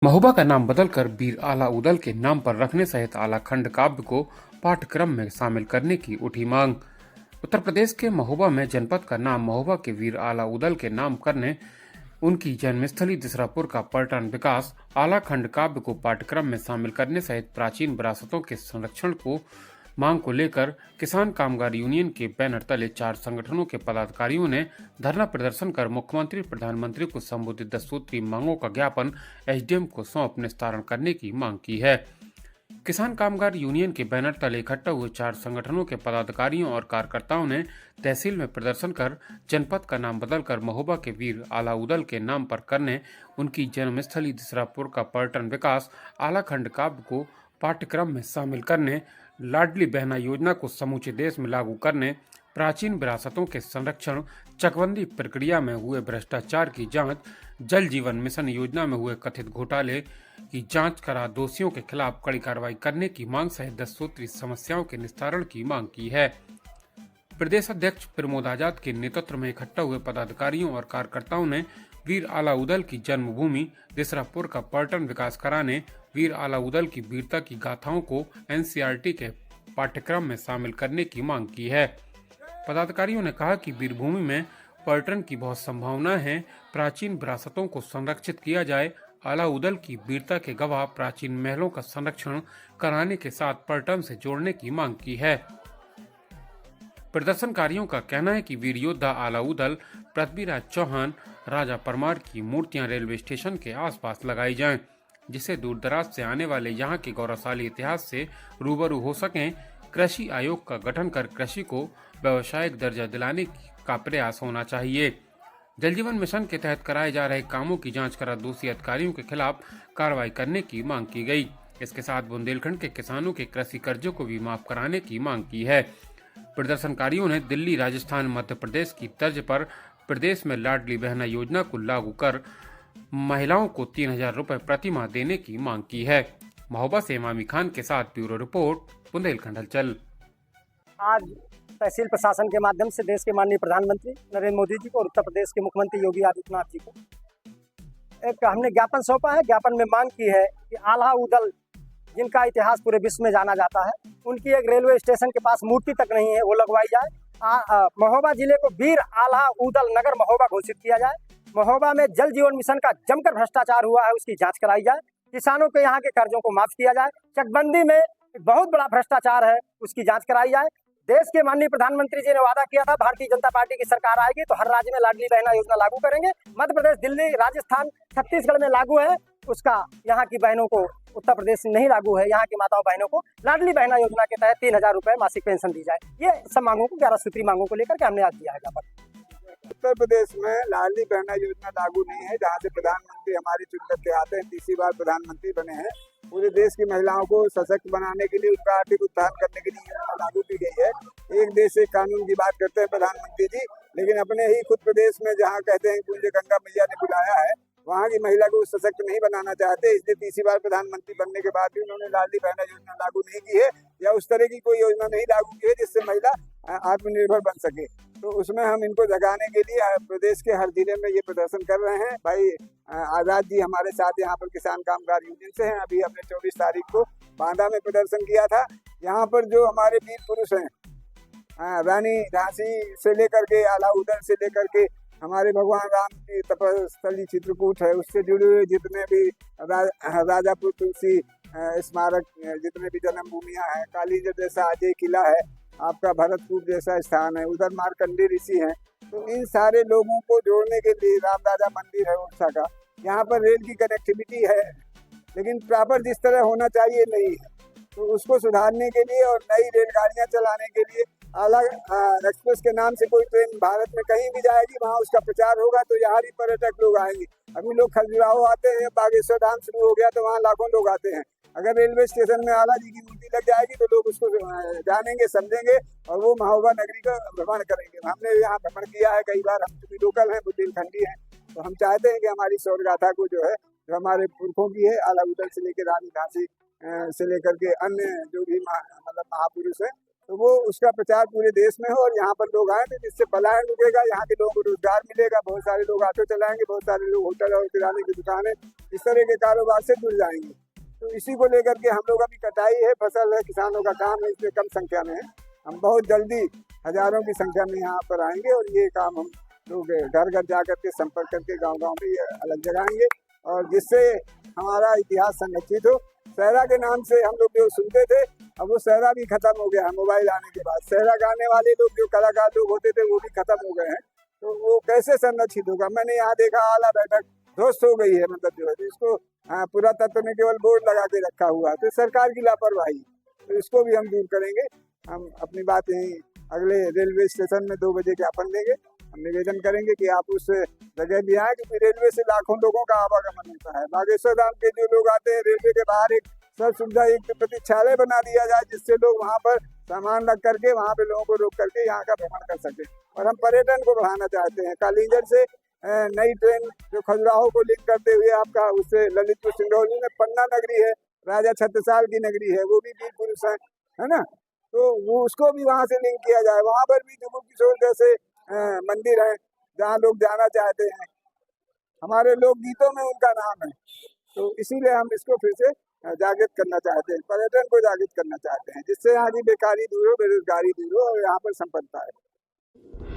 महोबा का नाम बदलकर बीर आला उदल के नाम पर रखने सहित आला खंड काव्य को पाठ्यक्रम में शामिल करने की उठी मांग। उत्तर प्रदेश के महोबा में जनपद का नाम महोबा के वीर आला उदल के नाम करने, उनकी जन्मस्थली दिसरापुर का पर्यटन विकास, आला खंड काव्य को पाठ्यक्रम में शामिल करने सहित प्राचीन विरासतों के संरक्षण को मांग को लेकर किसान कामगार यूनियन के बैनर तले 4 संगठनों के पदाधिकारियों ने धरना प्रदर्शन कर मुख्यमंत्री प्रधानमंत्री को संबोधित 10 सूत्रीय मांगों का ज्ञापन एसडीएम को सौंप निस्तारण करने की मांग की है। किसान कामगार यूनियन के बैनर तले इकट्ठा हुए 4 संगठनों के पदाधिकारियों और कार्यकर्ताओं ने तहसील में प्रदर्शन कर जनपद का नाम बदलकर महोबा के वीर आला उदल के नाम पर करने, उनकी जन्मस्थली दिसरापुर का पर्यटन विकास, आला खंड काव्य को पाठ्यक्रम में शामिल करने, लाडली बहना योजना को समूचे देश में लागू करने, प्राचीन विरासतों के संरक्षण, चकबंदी प्रक्रिया में हुए भ्रष्टाचार की जांच, जल जीवन मिशन योजना में हुए कथित घोटाले की जांच करा दोषियों के खिलाफ कड़ी कार्रवाई करने की मांग सहित 10 सूत्रीय समस्याओं के निस्तारण की मांग की है। प्रदेश अध्यक्ष प्रमोद आजाद के नेतृत्व में इकट्ठा हुए पदाधिकारियों और कार्यकर्ताओं ने वीर आला उदल की जन्मभूमि दिसरापुर का पर्यटन विकास कराने, वीर आला उदल की वीरता की गाथाओं को एनसीईआरटी के पाठ्यक्रम में शामिल करने की मांग की है। पदाधिकारियों ने कहा कि वीरभूमि में पर्यटन की बहुत संभावना है, प्राचीन विरासतों को संरक्षित किया जाए, आला उदल की वीरता के गवाह प्राचीन महलों का संरक्षण कराने के साथ पर्यटन से जोड़ने की मांग की है। प्रदर्शनकारियों का कहना है कि वीर योद्धा आला उदल, पृथ्वीराज चौहान, राजा परमार की मूर्तियां रेलवे स्टेशन के आसपास लगाई जाएं, जिससे दूर दराज से आने वाले यहां के गौरवशाली इतिहास से रूबरू हो सकें। कृषि आयोग का गठन कर कृषि को व्यावसायिक दर्जा दिलाने का प्रयास होना चाहिए। जल जीवन मिशन के तहत कराए जा रहे कामों की जांच करा दोषी अधिकारियों के खिलाफ कार्रवाई करने की मांग की गई। इसके साथ बुंदेलखंड के किसानों के कृषि कर्जों को भी माफ कराने की मांग की है। प्रदर्शनकारियों ने दिल्ली, राजस्थान, मध्य प्रदेश की तर्ज पर प्रदेश में लाडली बहना योजना को लागू कर महिलाओं को 3,000 रुपए प्रति माह देने की मांग की है। महोबा से इमामी खान के साथ ब्यूरो रिपोर्ट, बुंदेलखंड हलचल। आज तहसील प्रशासन के माध्यम से देश के माननीय प्रधानमंत्री नरेंद्र मोदी जी को और उत्तर प्रदेश के मुख्यमंत्री योगी आदित्यनाथ जी को एक हमने ज्ञापन सौंपा है। ज्ञापन में मांग की है कि आला उदल, जिनका इतिहास पूरे विश्व में जाना जाता है, उनकी एक रेलवे स्टेशन के पास मूर्ति तक नहीं है, वो लगवाई जाए। महोबा जिले को वीर आला उदल नगर महोबा घोषित किया जाए। महोबा में जल जीवन मिशन का जमकर भ्रष्टाचार हुआ है, उसकी जांच कराई जाए। किसानों के यहाँ के कर्जों को माफ किया जाए। चकबंदी में बहुत बड़ा भ्रष्टाचार है, उसकी जांच कराई जाए। देश के माननीय प्रधानमंत्री जी ने वादा किया था, भारतीय जनता पार्टी की सरकार आएगी तो हर राज्य में लाडली बहना योजना लागू करेंगे। मध्य प्रदेश, दिल्ली, राजस्थान, छत्तीसगढ़ में लागू है, उसका यहाँ की बहनों को, उत्तर प्रदेश में नहीं लागू है। यहाँ की माताओं बहनों को लाडली बहना योजना के तहत 3,000 रुपए मासिक पेंशन दी जाए। ये सब मांगों को 11 सूत्री मांगों को लेकर के हमने आज दिया है ज्ञापन। उत्तर प्रदेश में लाडली बहना योजना लागू नहीं है, जहाँ से प्रधानमंत्री हमारे चुनकर के आते हैं, तीसरी बार प्रधानमंत्री बने हैं। पूरे देश की महिलाओं को सशक्त बनाने के लिए, उनका आर्थिक उत्थान करने के लिए योजना लागू की गई है। एक देश एक कानून की बात करते हैं प्रधानमंत्री जी, लेकिन अपने ही खुद प्रदेश में जहाँ कहते हैं कुंज गंगा मैया ने बुलाया है, वहाँ की महिला को सशक्त नहीं बनाना चाहते। इसलिए तीसरी बार प्रधानमंत्री बनने के बाद भी उन्होंने लाडली बहना योजना लागू नहीं की है, या उस तरह की कोई योजना नहीं लागू की है जिससे महिला आत्मनिर्भर बन सके। तो उसमें हम इनको जगाने के लिए प्रदेश के हर जिले में ये प्रदर्शन कर रहे हैं। भाई आजाद जी हमारे साथ यहाँ पर किसान कामगार यूनियन से हैं। अभी हमने 24 तारीख को बांदा में प्रदर्शन किया था। यहाँ पर जो हमारे वीर पुरुष हैं, रानी झांसी से लेकर के आला उदल से लेकर के हमारे भगवान राम की तपस्थली चित्रकूट है, उससे जुड़े हुए जितने भी राजापुर तुलसी स्मारक, जितने भी जन्मभूमियाँ हैं, काली जैसा अजय किला है, आपका भरतपुर जैसा स्थान है, उधर मार्कंडे ऋषि हैं। तो इन सारे लोगों को जोड़ने के लिए राम राजा मंदिर है उड़ीसा का, यहाँ पर रेल की कनेक्टिविटी है, लेकिन प्रॉपर जिस तरह होना चाहिए नहीं है। तो उसको सुधारने के लिए और नई रेलगाड़ियाँ चलाने के लिए अलग एक्सप्रेस के नाम से कोई ट्रेन भारत में कहीं भी जाएगी, वहाँ उसका प्रचार होगा, तो यहाँ भी पर्यटक लोग आएंगे। अभी लोग खजुराहो आते हैं, बागेश्वर धाम शुरू हो गया तो वहाँ लाखों लोग आते हैं। अगर रेलवे स्टेशन में आला जी की मूर्ति लग जाएगी तो लोग उसको जानेंगे, समझेंगे और वो महोबा नगरी का भ्रमण करेंगे। हमने यहाँ भ्रमण किया है कई बार, हम भी लोकल हैं, बुंदेलखंडी हैं, तो हम चाहते हैं कि हमारी शौर्य गाथा को जो है, जो हमारे पुरखों की है, आला उदल से लेकर रानी झांसी से लेकर के अन्य जो भी मतलब महापुरुष हैं, तो वो उसका प्रचार पूरे देश में हो और यहाँ पर लोग आए, तो जिससे पलायन रुकेगा, यहाँ के लोगों को रोजगार मिलेगा, बहुत सारे लोग ऑटो चलाएंगे, बहुत सारे लोग होटल और किराने की दुकानें इस तरह के कारोबार से जुड़ जाएंगे। तो इसी को लेकर के हम लोग, अभी कटाई है, फसल है, किसानों का काम है, इसमें कम संख्या में है। हम बहुत जल्दी हजारों की संख्या में यहाँ पर आएंगे और ये काम हम लोग घर घर जा करके संपर्क करके गांव-गांव में ये अलग जगाएंगे और जिससे हमारा इतिहास संरक्षित हो। सहरा के नाम से हम लोग जो सुनते थे, अब वो सहरा भी खत्म हो गया है मोबाइल आने के बाद। सहरा गाने वाले लोग जो कलाकार लोग होते थे वो भी खत्म हो गए हैं, तो वो कैसे संरक्षित होगा। मैंने यहाँ देखा आला बैठक ध्वस्त हो गई है, मतलब जो है इसको पुरातत्व में केवल बोर्ड लगा के रखा हुआ है, तो सरकार की लापरवाही, तो इसको भी हम दूर करेंगे। हम अपनी बात यहीं अगले रेलवे स्टेशन में 2 बजे ज्ञापन देंगे। हम निवेदन करेंगे कि आप उस जगह भी आए, क्योंकि रेलवे से लाखों लोगों का आवागमन होता है। बागेश्वर धाम के जो लोग आते हैं, रेलवे के बाहर एक सब सुविधा, एक प्रतीक्षालय बना दिया जाए, जिससे लोग वहाँ पर सामान रख करके वहाँ पे लोगों को रोक करके यहाँ का भ्रमण कर सके। और हम पर्यटन को बढ़ाना चाहते हैं। कालीगंज से नई ट्रेन जो खजुराहो को लिंक करते हुए आपका उससे ललितपुर सिंगरौली में पन्ना नगरी है, राजा छत्रसाल की नगरी है, वो भी वीर पुरुष है ना, तो वो उसको भी वहाँ से लिंक किया जाए। वहाँ पर भी जुगु किशोर जैसे मंदिर है जहाँ लोग जाना चाहते हैं, हमारे लोकगीतों में उनका नाम है, तो इसीलिए हम इसको फिर से जागृत करना चाहते हैं, पर्यटन को जागृत करना चाहते हैं, जिससे यहाँ की बेकारी दूर हो, बेरोजगारी दूर हो और यहाँ पर संपन्नता है।